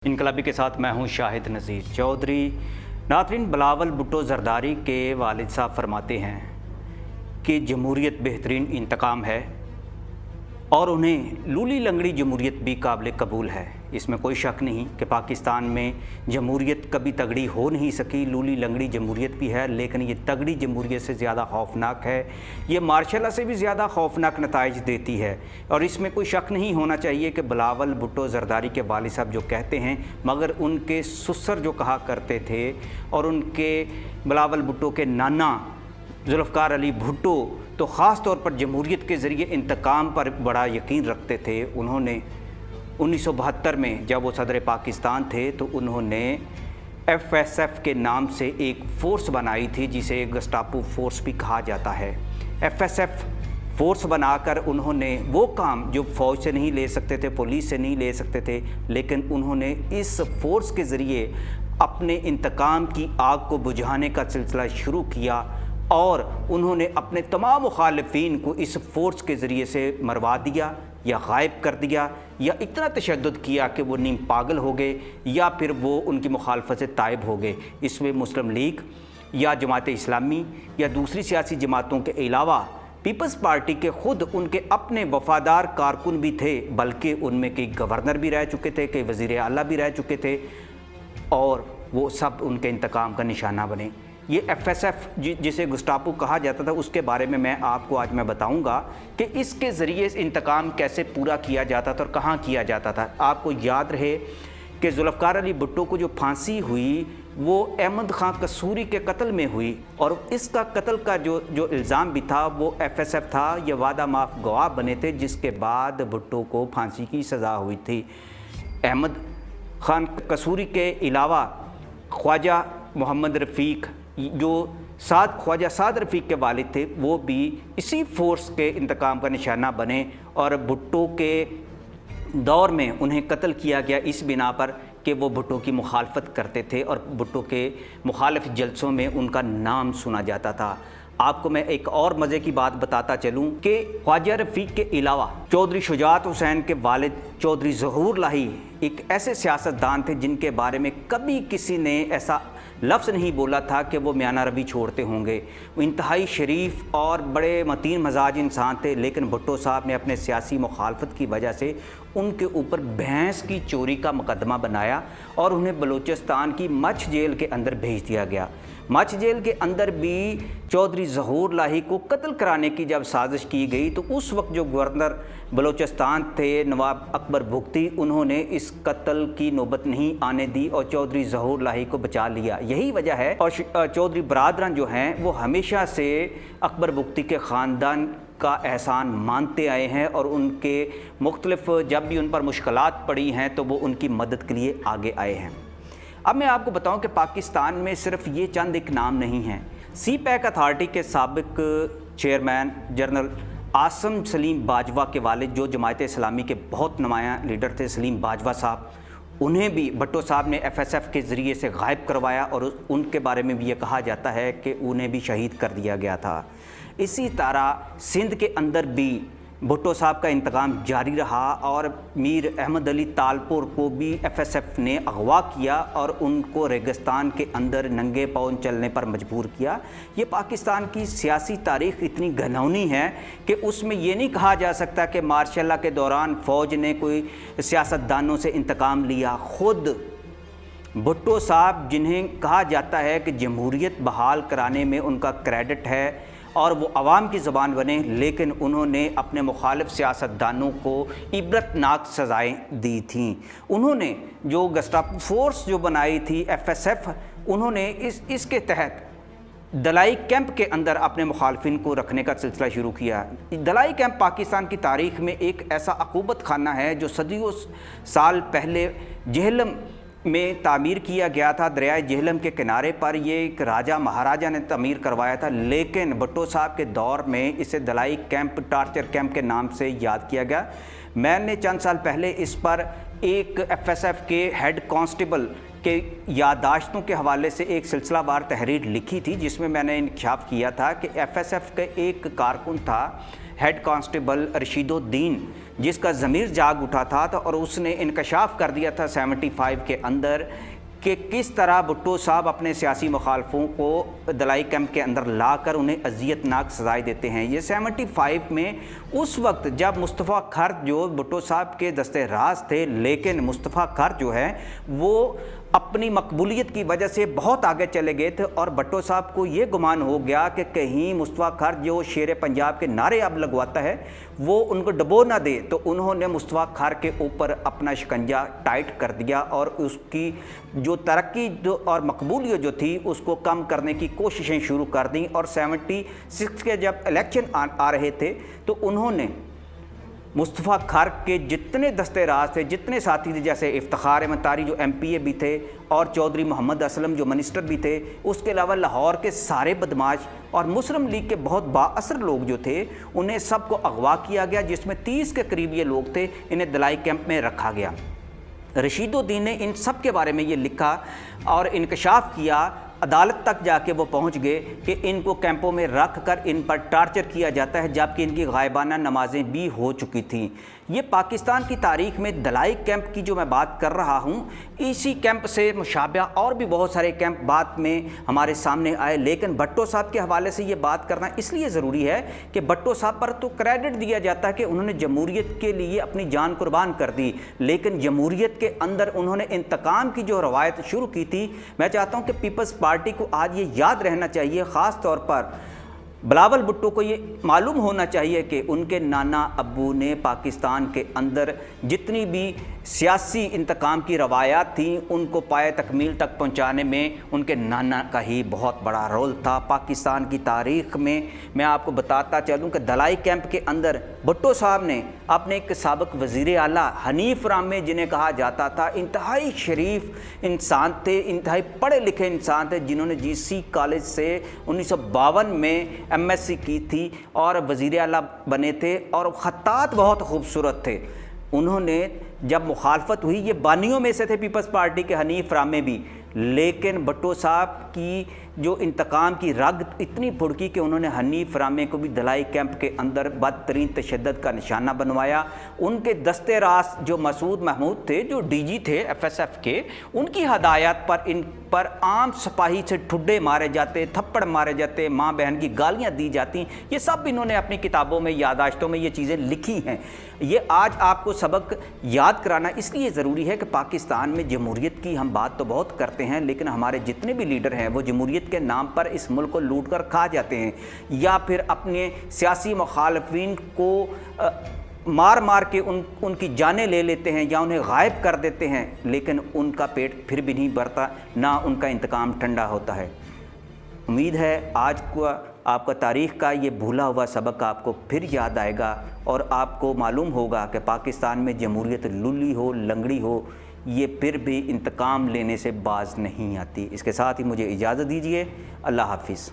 इनकलाबी के साथ मैं हूं शाहिद नज़ीर चौधरी। नाज़रीन, बिलावल भुट्टो ज़रदारी के वालिद साहब फरमाते हैं कि जमहूरियत बेहतरीन इंतकाम है और उन्हें लूली लंगड़ी जमहूरियत भी काबिल कबूल है। इसमें कोई शक नहीं कि पाकिस्तान में जमहूरियत कभी तगड़ी हो नहीं सकी। लूली लंगड़ी जमहूरियत भी है, लेकिन ये तगड़ी जमहूरियत से ज़्यादा खौफनाक है। ये मार्शल लॉ से भी ज़्यादा खौफनाक नताइज देती है और इसमें कोई शक नहीं होना चाहिए कि बिलावल भुट्टो ज़रदारी के वालिद साहब जो कहते हैं, मगर उनके ससुर जो कहा करते थे और उनके बिलावल भुट्टो के नाना जुल्फ़िकार अली भुट्टो तो ख़ास तौर पर जमहूरियत के ज़रिए इंतकाम पर बड़ा यकीन रखते थे। उन्होंने 1972 में जब वो सदर पाकिस्तान थे तो उन्होंने FSF के नाम से एक फ़ोर्स बनाई थी जिसे गस्टापो फ़ोर्स भी कहा जाता है। FSF फ़ोर्स बनाकर उन्होंने वो काम जो फ़ौज से नहीं ले सकते थे, पुलिस से नहीं ले सकते थे, लेकिन उन्होंने इस फ़ोर्स के ज़रिए अपने इंतकाम की आग को बुझाने का सिलसिला शुरू किया और उन्होंने अपने तमाम मुखालिफिन को इस फ़ोर्स के ज़रिए से मरवा दिया या गायब कर दिया या इतना तशद्दुद किया कि वो नीम पागल हो गए या फिर वो उनकी मुखालफत से तायब हो गए। इसमें मुस्लिम लीग या जमात इस्लामी या दूसरी सियासी जमातों के अलावा पीपल्स पार्टी के ख़ुद उनके अपने वफ़ादार कारकुन भी थे, बल्कि उनमें कई गवर्नर भी रह चुके थे, कई वज़ीर आला भी रह चुके थे और वो सब उनके इंतकाम का निशाना बने। ये FSF जिसे गस्टापो कहा जाता था, उसके बारे में मैं आपको आज बताऊंगा कि इसके ज़रिए इंतकाम कैसे पूरा किया जाता था और कहाँ किया जाता था। आपको याद रहे कि जुल्फ़िकार अली भुट्टो को जो फांसी हुई वो अहमद खां कसूरी के कत्ल में हुई और इसका कत्ल का जो इल्ज़ाम भी था वो FSF था। ये वादा माफ़ गवाह बने थे जिसके बाद भुट्टो को फांसी की सज़ा हुई थी। अहमद खान कसूरी के अलावा ख्वाजा मोहम्मद रफ़ीक जो ख्वाजा साद रफ़ीक के वालिद थे वो भी इसी फ़ोर्स के इंतकाम का निशाना बने और भुट्टो के दौर में उन्हें कत्ल किया गया इस बिना पर कि वो भुट्टो की मुखालफत करते थे और भुट्टो के मुखालिफ जलसों में उनका नाम सुना जाता था। आपको मैं एक और मज़े की बात बताता चलूँ कि ख्वाजा रफ़ीक के अलावा चौधरी शुजात हुसैन के वालिद चौधरी ज़हूर लाही एक ऐसे सियासतदान थे जिनके बारे में कभी किसी ने ऐसा लफ्ज़ नहीं बोला था कि वो मियाना रवि छोड़ते होंगे। वो इंतहाई शरीफ और बड़े मतीन मजाज इंसान थे, लेकिन भुट्टो साहब ने अपने सियासी मुखालफत की वजह से उनके ऊपर भैंस की चोरी का मुकदमा बनाया और उन्हें बलूचिस्तान की मछ जेल के अंदर भेज दिया गया। मछ जेल के अंदर भी चौधरी ज़हूर लाही को कत्ल कराने की जब साजिश की गई तो उस वक्त जो गवर्नर बलूचिस्तान थे नवाब अकबर बुगटी, उन्होंने इस कत्ल की नौबत नहीं आने दी और चौधरी ज़हूर लाही को बचा लिया। यही वजह है और चौधरी बरादरान जो हैं वो हमेशा से अकबर बुगटी के ख़ानदान का एहसान मानते आए हैं और उनके मुख्तलिफ जब भी उन पर मुश्किलात पड़ी हैं तो वो उनकी मदद के लिए आगे आए हैं। अब मैं आपको बताऊं कि पाकिस्तान में सिर्फ ये चंद एक नाम नहीं हैं। CPAC अथॉरिटी के साबिक चेयरमैन जनरल आसम सलीम बाजवा के वालिद जो जमात इस्लामी के बहुत नुमायाँ लीडर थे, सलीम बाजवा साहब, उन्हें भी भुट्टो साहब ने FSF के ज़रिए से गायब करवाया और उनके बारे में भी ये कहा जाता है कि उन्हें भी शहीद कर दिया गया था। इसी तरह सिंध के अंदर भी भुट्टो साहब का इंतकाम जारी रहा और मीर अहमद अली तालपुर को भी FSF ने अगवा किया और उनको रेगिस्तान के अंदर नंगे पाँव चलने पर मजबूर किया। ये पाकिस्तान की सियासी तारीख़ इतनी घनौनी है कि उसमें ये नहीं कहा जा सकता कि मार्शल लॉ के दौरान फ़ौज ने कोई सियासतदानों से इंतकाम लिया। ख़ुद भुट्टो साहब, जिन्हें कहा जाता है कि जमहूरियत बहाल कराने में उनका क्रेडिट है और वो अवाम की ज़बान बने, लेकिन उन्होंने अपने मुखालिफ सियासतदानों को इबरतनाक सज़ाएँ दी थीं। उन्होंने जो गस्टापो फ़ोर्स जो बनाई थी FSF, उन्होंने इसके तहत दलाई कैंप के अंदर अपने मुखालफिन को रखने का सिलसिला शुरू किया। दलाई कैंप पाकिस्तान की तारीख़ में एक ऐसा अकूबत खाना है जो सदियों साल पहले जेहलम में तामीर किया गया था। दरियाए जेहलम के किनारे पर ये एक राजा महाराजा ने तामीर करवाया था, लेकिन भुट्टो साहब के दौर में इसे दलाई कैंप, टार्चर कैंप के नाम से याद किया गया। मैंने चंद साल पहले इस पर ایک FSF کے ہیڈ کانسٹیبل کے یادداشتوں کے حوالے سے ایک سلسلہ وار تحریر لکھی تھی، جس میں میں نے انکشاف کیا تھا کہ FSF کے ایک کارکن تھا ہیڈ کانسٹیبل رشید الدین، جس کا ضمیر جاگ اٹھا تھا اور اس نے انکشاف کر دیا تھا 75 کے اندر کہ کس طرح بھٹو صاحب اپنے سیاسی مخالفوں کو دلائی کیمپ کے اندر لا کر انہیں اذیتناک سزائیں دیتے ہیں۔ یہ 75 میں اس وقت جب مصطفیٰ کھر جو بھٹو صاحب کے دستے راز تھے، لیکن مصطفیٰ کھر جو ہے وہ اپنی مقبولیت کی وجہ سے بہت آگے چلے گئے تھے، اور بھٹو صاحب کو یہ گمان ہو گیا کہ کہیں مصطفیٰ کھر جو شیر پنجاب کے نعرے اب لگواتا ہے وہ ان کو ڈبو نہ دے، تو انہوں نے مصطفیٰ کھر کے اوپر اپنا شکنجہ ٹائٹ کر دیا اور اس کی جو ترقی اور مقبولیت جو تھی اس کو کم کرنے کی کوششیں شروع کر دیں، اور 76 کے جب الیکشن آ رہے تھے تو انہوں نے مصطفیٰ کھر کے جتنے دستے راز تھے، جتنے ساتھی تھے، جیسے افتخار احمد طاری جو MPA بھی تھے اور چودھری محمد اسلم جو منسٹر بھی تھے، اس کے علاوہ لاہور کے سارے بدماش اور مسلم لیگ کے بہت بااثر لوگ جو تھے، انہیں سب کو اغوا کیا گیا، جس میں 30 کے قریب یہ لوگ تھے، انہیں دلائی کیمپ میں رکھا گیا۔ رشید الدین نے ان سب کے بارے میں یہ لکھا اور انکشاف کیا، عدالت تک جا کے وہ پہنچ گئے کہ ان کو کیمپوں میں رکھ کر ان پر ٹارچر کیا جاتا ہے، جبکہ ان کی غائبانہ نمازیں بھی ہو چکی تھیں۔ یہ پاکستان کی تاریخ میں دلائی کیمپ کی جو میں بات کر رہا ہوں، اسی کیمپ سے مشابہ اور بھی بہت سارے کیمپ بعد میں ہمارے سامنے آئے، لیکن بھٹو صاحب کے حوالے سے یہ بات کرنا اس لیے ضروری ہے کہ بھٹو صاحب پر تو کریڈٹ دیا جاتا ہے کہ انہوں نے جمہوریت کے لیے اپنی جان قربان کر دی، لیکن جمہوریت کے اندر انہوں نے انتقام کی جو روایت شروع کی تھی، میں چاہتا ہوں کہ پیپلز پارٹی کو آج یہ یاد رہنا چاہیے، خاص طور پر بلاول بھٹو کو یہ معلوم ہونا چاہیے کہ ان کے نانا ابو نے پاکستان کے اندر جتنی بھی سیاسی انتقام کی روایات تھیں ان کو پائے تکمیل تک پہنچانے میں ان کے نانا کا ہی بہت بڑا رول تھا۔ پاکستان کی تاریخ میں آپ کو بتاتا چلوں کہ دلائی کیمپ کے اندر بھٹو صاحب نے اپنے ایک سابق وزیر اعلیٰ حنیف رامے، جنہیں کہا جاتا تھا انتہائی شریف انسان تھے، انتہائی پڑھے لکھے انسان تھے، جنہوں نے GC کالج سے 1952 میں MSc کی تھی اور وزیر اعلیٰ بنے تھے، اور خطاط بہت خوبصورت تھے۔ انہوں نے جب مخالفت ہوئی، یہ بانیوں میں سے تھے پیپلز پارٹی کے حنیف رامے بھی، لیکن بھٹو صاحب کی جو انتقام کی رگ اتنی پھڑکی کہ انہوں نے حنیف رامے کو بھی دلائی کیمپ کے اندر بدترین تشدد کا نشانہ بنوایا۔ ان کے دستے راس جو مسعود محمود تھے، جو DG تھے FSF کے، ان کی ہدایات پر ان پر عام سپاہی سے ٹھڈے مارے جاتے، تھپڑ مارے جاتے، ماں بہن کی گالیاں دی جاتی، یہ سب انہوں نے اپنی کتابوں میں، یادداشتوں میں یہ چیزیں لکھی ہیں۔ یہ آج آپ کو سبق یاد کرانا اس لیے ضروری ہے کہ پاکستان میں جمہوریت کی ہم بات تو بہت کرتے ہیں، لیکن ہمارے جتنے بھی لیڈر ہیں وہ جمہوریت کے نام پر اس ملک کو لوٹ کر کھا جاتے ہیں، یا پھر اپنے سیاسی مخالفین کو مار کے ان کی جانیں لے لیتے ہیں یا انہیں غائب کر دیتے ہیں، لیکن ان کا پیٹ پھر بھی نہیں بھرتا، نہ ان کا انتقام ٹھنڈا ہوتا ہے۔ امید ہے آج کو آپ کا تاریخ کا یہ بھولا ہوا سبق آپ کو پھر یاد آئے گا، اور آپ کو معلوم ہوگا کہ پاکستان میں جمہوریت للی ہو، لنگڑی ہو، یہ پھر بھی انتقام لینے سے باز نہیں آتی۔ اس کے ساتھ ہی مجھے اجازت دیجیے، اللہ حافظ۔